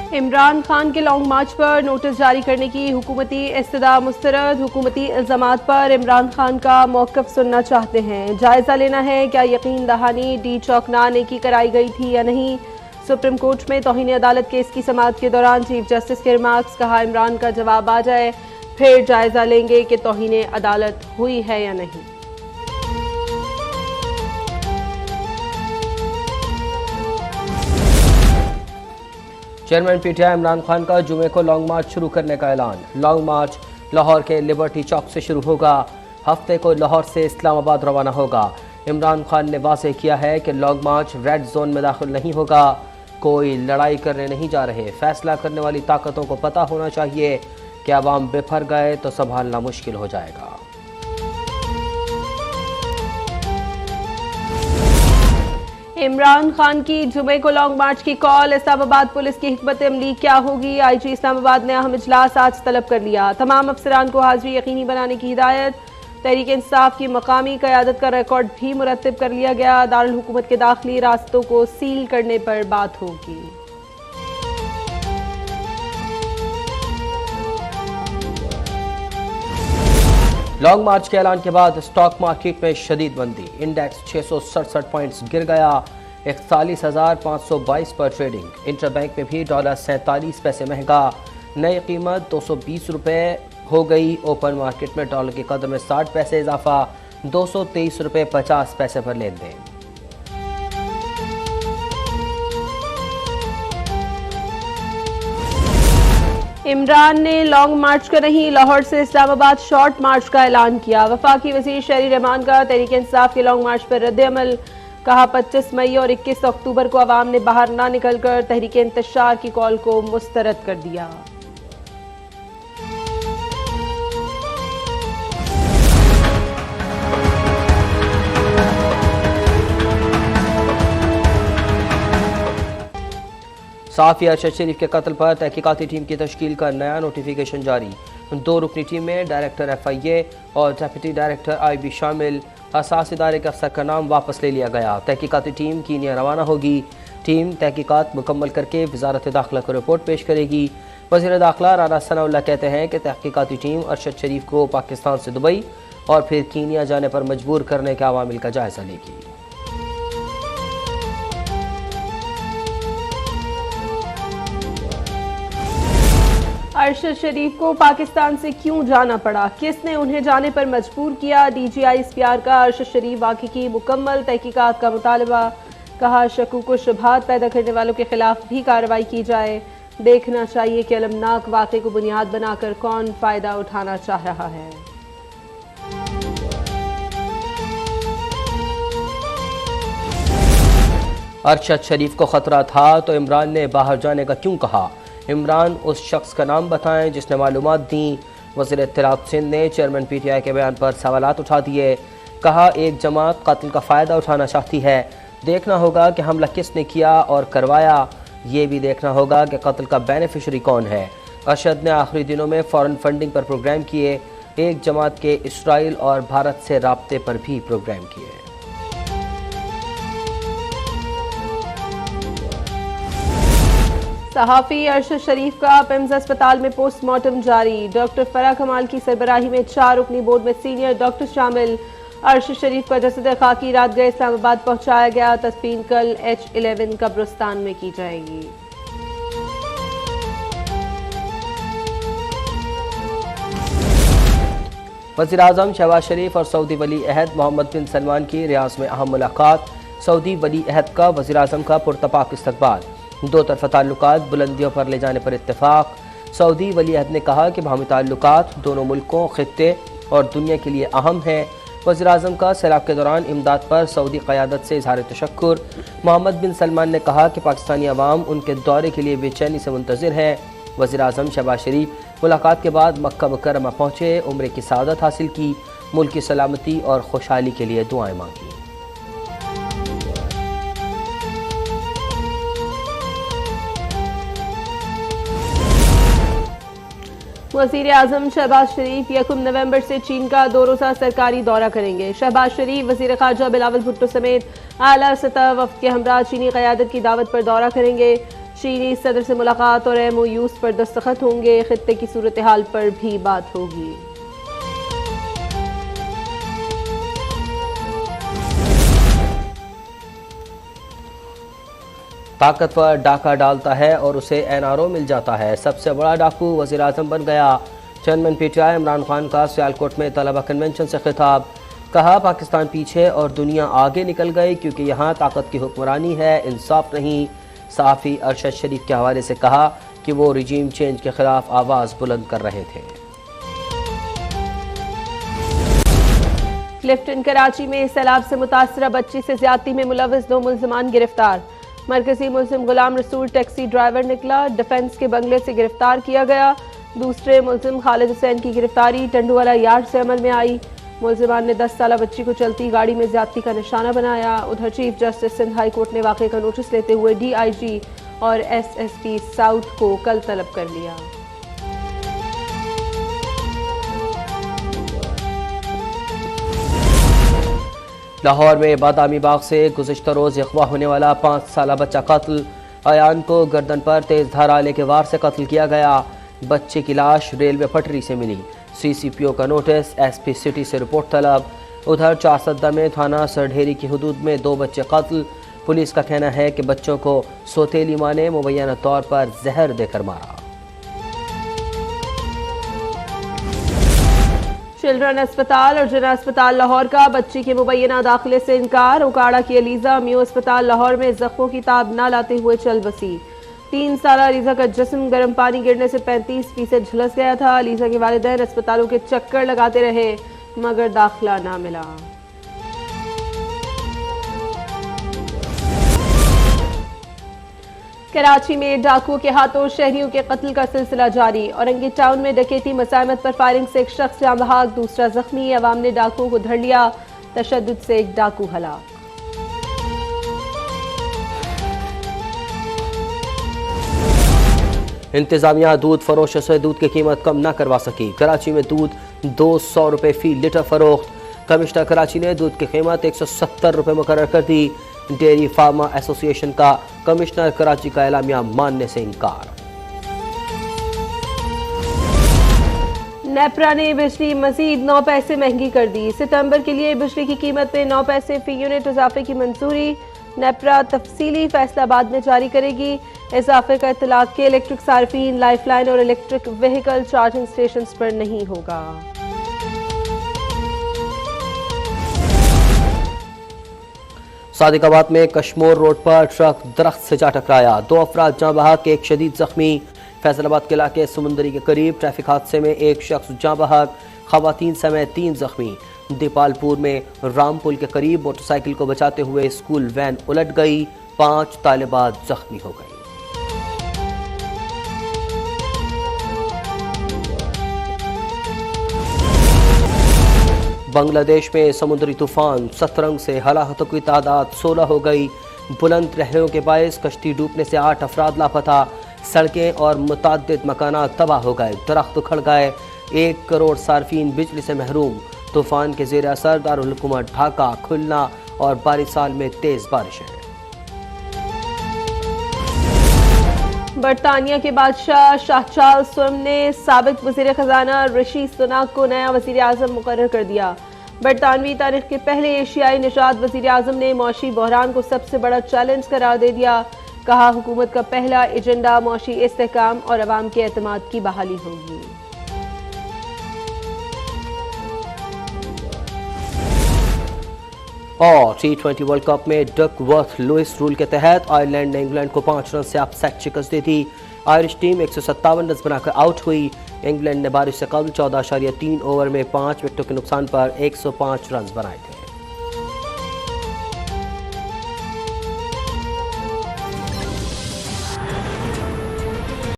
इमरान खान के लॉन्ग मार्च पर नोटिस जारी करने की हुकूमती इस्तदा मुस्तरद। हुकूमती इल्जामात पर इमरान खान का मौक़िफ़ सुनना चाहते हैं। जायज़ा लेना है क्या यकीन दहानी डी चौकनाने की कराई गई थी या नहीं। सुप्रीम कोर्ट में तौहीन अदालत केस की समाअत के दौरान चीफ जस्टिस के रिमार्क्स। कहा इमरान का जवाब आ जाए फिर जायज़ा लेंगे कि तौहीन अदालत हुई है या नहीं। चेयरमैन पीटीआई इमरान खान का जुमे को लॉन्ग मार्च शुरू करने का ऐलान। लॉन्ग मार्च लाहौर के लिबर्टी चौक से शुरू होगा। हफ्ते को लाहौर से इस्लामाबाद रवाना होगा। इमरान खान ने वाज़ेह किया है कि लॉन्ग मार्च रेड जोन में दाखिल नहीं होगा। कोई लड़ाई करने नहीं जा रहे। फैसला करने वाली ताकतों को पता होना चाहिए कि अवाम बिफर गए तो संभालना मुश्किल हो जाएगा। इमरान खान की जुमे को लॉन्ग मार्च की कॉल। इस्लामाबाद पुलिस की हिकमत अमली क्या होगी। आईजी इस्लामाबाद ने अहम इजलास आज तलब कर लिया। तमाम अफसरान को हाजिरी यकीनी बनाने की हिदायत। तहरीक इंसाफ की मकामी क़यादत का रिकॉर्ड भी मुरतब कर लिया गया। दारुल हुकूमत के दाखिली रास्तों को सील करने पर बात होगी। लॉन्ग मार्च के ऐलान के बाद स्टॉक मार्केट में शदीद मंदी। इंडेक्स 667 पॉइंट्स गिर गया। 41,522 पर ट्रेडिंग। इंटरबैंक में भी $47 महंगा। नई कीमत 220 रुपये हो गई। ओपन मार्केट में डॉलर की कदर में 60 पैसे इजाफा। $223.50 पर लेन देन। इमरान ने लॉन्ग मार्च का नहीं लाहौर से इस्लामाबाद शॉर्ट मार्च का ऐलान किया। वफाकी वज़ीर शहरी रहमान का तहरीक इंसाफ के लॉन्ग मार्च पर रद्द-ए-अमल। कहा 25 मई और 21 अक्टूबर को अवाम ने बाहर ना निकलकर तहरीक इंतशार की कॉल को मुस्तरद कर दिया। साफ़ी अरशद शरीफ के कत्ल पर तहकीकाती टीम की तश्कील का नया नोटिफिकेशन जारी। 2 रुकनी टीम में डायरेक्टर FIA और डिप्टी डायरेक्टर IB शामिल। हसास इदारे के अफसर का नाम वापस ले लिया गया। तहकीकाती टीम कीनिया रवाना होगी। टीम तहकीकात मुकम्मल करके वजारत दाखिला को रिपोर्ट पेश करेगी। वज़ीर दाखिला राना सनाउल्लाह कहते हैं कि तहकीकाती टीम अरशद शरीफ को पाकिस्तान से दुबई और फिर कीनिया जाने पर मजबूर करने के अवामिल का जायज़ा लेगी। अरशद शरीफ को पाकिस्तान से क्यों जाना पड़ा। किसने उन्हें जाने पर मजबूर किया। DGI ISPR का अरशद शरीफ वाक़े की मुकम्मल तहकीकात का मुतालबा। कहा शकूक व शुबहात पैदा करने वालों के खिलाफ भी कार्रवाई की जाए। देखना चाहिए कि अलमनाक वाक़े को बुनियाद बनाकर कौन फ़ायदा उठाना चाह रहा है। अरशद शरीफ को खतरा था तो इमरान ने बाहर जाने का क्यों कहा। इमरान उस शख्स का नाम बताएं जिसने मालूमात दी। वज़ीर इत्तलात सिंध ने चेयरमैन PTI के बयान पर सवालात उठा दिए। कहा एक जमात कत्ल का फ़ायदा उठाना चाहती है। देखना होगा कि हमला किसने किया और करवाया। ये भी देखना होगा कि कत्ल का बेनिफिशरी कौन है। अरशद ने आखिरी दिनों में फ़ॉरेन फंडिंग पर प्रोग्राम किए। एक जमात के इसराइल और भारत से राब्ते पर भी प्रोग्राम किए। सहाफ़ी अरशद शरीफ का पिम्स अस्पताल में पोस्टमार्टम जारी। डॉक्टर फराह कमाल की सरबराही में 4 रुकनी बोर्ड में सीनियर डॉक्टर शामिल। अरशद शरीफ का जसद खाकी रात गए इस्लामाबाद पहुंचाया गया। तस्फीन कल H11 कब्रिस्तान में की जाएगी। वज़ीर आज़म शहबाज शरीफ और सऊदी वली अहद मोहम्मद बिन सलमान की रियाज में अहम मुलाकात। सऊदी वली अहद का वज़ीर आज़म का पुरतपाक इस्तकबाल। 2 तरफ़ा ताल्लुकात बुलंदियों पर ले जाने पर इत्तेफाक। सऊदी वली अहद ने कहा कि बाहमी ताल्लुकात दोनों मुल्कों, खित्ते और दुनिया के लिए अहम है। वज़ीर आज़म का सैलाब के दौरान इमदाद पर सऊदी क़यादत से इज़हार तशक्कुर। मोहम्मद बिन सलमान ने कहा कि पाकिस्तानी अवाम उनके दौरे के लिए बेचैनी से मुंतज़िर है। वज़ीर आज़म शहबाज शरीफ मुलाकात के बाद मक्का मुकर्रमा पहुँचे। उम्रे की सआदत हासिल की। मुल्क की सलामती और खुशहाली के लिए दुआएँ मांगी। वज़ीर आज़म शहबाज शरीफ 1 नवंबर से चीन का 2 रोज़ा सरकारी दौरा करेंगे। शहबाज शरीफ वज़ीर ख़ारजा बिलावल भुट्टो समेत आला सतह वफ़द के हमरा चीनी क़यादत की दावत पर दौरा करेंगे। चीनी सदर से मुलाकात और MOUs पर दस्तखत होंगे। खित्ते की सूरत हाल पर भी बात होगी। ताकतवर डाका डालता है और उसे NRO मिल जाता है। सबसे बड़ा डाकू वज़ीर आज़म बन गया। चेयरमैन PTI इमरान खान का सियालकोट में तलबा कन्वेंशन से खिताब। कहा पाकिस्तान पीछे और दुनिया आगे निकल गई क्योंकि यहाँ ताकत की हुक्मरानी है, इंसाफ नहीं। सहाफ़ी अरशद शरीफ के हवाले से कहा कि वो रिजीम चेंज के खिलाफ आवाज़ बुलंद कर रहे थे। क्लिफ्टन कराची में सैलाब से मुतासरा बच्ची से ज्यादती में मुलविस 2 मुल्ज़िमान गिरफ्तार। मरकजी मुल्ज़िम गुलाम रसूल टैक्सी ड्राइवर निकला, डिफेंस के बंगले से गिरफ्तार किया गया। दूसरे मुल्ज़िम खालिद हुसैन की गिरफ्तारी टंडूवाला यार्ड से अमल में आई। मुल्ज़िमान ने 10 साला बच्ची को चलती गाड़ी में ज्यादती का निशाना बनाया। उधर chief justice Sindh high court ने वाक़े का नोटिस लेते हुए DIG और SSP साउथ को कल तलब कर लिया। लाहौर में बादामी बाग से गुज़िश्ता रोज़ अगवा होने वाला 5 साला बच्चा कत्ल। अयान को गर्दन पर तेज धार आले के वार से कत्ल किया गया। बच्चे की लाश रेलवे पटरी से मिली। CCPO का नोटिस, SP सिटी से रिपोर्ट तलब। उधर 4 सद्दा में थाना सरढेरी की हदूद में 2 बच्चे कत्ल। पुलिस का कहना है कि बच्चों को सौतेली मां ने मुबैना तौर पर जहर देकर मारा। चिल्ड्रन अस्पताल और जिना अस्पताल लाहौर का बच्ची के मुबैना दाखिले से इनकार। उकाड़ा की अलीजा म्यू अस्पताल लाहौर में जख्मों की ताब न लाते हुए चल बसी। 3 साल अलीजा का जिस्म गर्म पानी गिरने से 35% झुलस गया था। अलीजा के वालिदैन अस्पतालों के चक्कर लगाते रहे मगर दाखिला ना मिला। कराची में डाकुओं के हाथों शहरियों के कत्ल का सिलसिला जारी। औरंगी टाउन में डकैती मसामत पर फायरिंग से एक शख्स जाँ बहक, दूसरा जख्मी। अवाम ने डाकुओं को धर लिया। तशद्दुद से एक डाकू हलाक। इंतजामिया दूध फरोशों से दूध की कीमत कम न करवा सकी। कराची में दूध 200 रुपये फी लीटर फरोख्त। कमिश्नर कराची ने दूध की कीमत 170 रुपये मुकर्रर कर दी। डेयरी फार्मा एसोसिएशन का कमिश्नर कराची का एलामिया मानने से इनकार। नेपरा ने बिजली मजीद 9 पैसे महंगी कर दी। सितंबर के लिए बिजली की कीमत में 9 पैसे फी यूनिट इजाफे की मंजूरी। नेपरा तफसीली फैसला बाद में जारी करेगी। इजाफे का इतलाक के इलेक्ट्रिक सार्फिन, लाइफलाइन और इलेक्ट्रिक व्हीकल चार्जिंग स्टेशन पर नहीं होगा। सादिकाबाद में कश्मोर रोड पर ट्रक दरख्त से जा टकराया। 2 अफराद जाँ बहक, 1 शदीद जख्मी। फैसलाबाद के इलाके समुंदरी के करीब ट्रैफिक हादसे में 1 शख्स जाँ बहक, खवातीन समेत 3 जख्मी। दीपालपुर में रामपुल के करीब मोटरसाइकिल को बचाते हुए स्कूल वैन उलट गई, 5 तालिबात जख्मी हो गई। बांग्लादेश में समुद्री तूफान सतरंग से हलाकतों की तादाद 16 हो गई। बुलंद लहरों के बायस कश्ती डूबने से 8 अफराद लापता। सड़कें और मुताद्दिद मकानात तबाह हो गए, दरख्त उखड़ गए। 1 करोड़ सार्फिन बिजली से महरूम। तूफान के जेर असर दारुल हुकूमत ढाका, खुलना और बारिसाल में तेज बारिश है। बरतानिया के बादशाह शाह चार्ल्स ने साबिक वज़ीर ख़जाना ऋषि सुनाक को नया वज़ीर आज़म मुकर्रर कर दिया। बरतानवी तारीख के पहले एशियाई निजात वज़ीर आज़म ने मौशी बहरान को सबसे बड़ा चैलेंज करार दे दिया। कहा हुकूमत का पहला एजेंडा मौशी इस्तेहकाम और अवाम के एतमाद की बहाली होगी। और T20 वर्ल्ड कप में डकवर्थ लुइस रूल के तहत आयरलैंड ने इंग्लैंड को 5 रन से अपसेट शिकस्त दी थी। आयरिश टीम 157 रन बनाकर आउट हुई। इंग्लैंड ने बारिश से कबल 14.3 ओवर में 5 विकेटों के नुकसान पर 105 रन बनाए थे।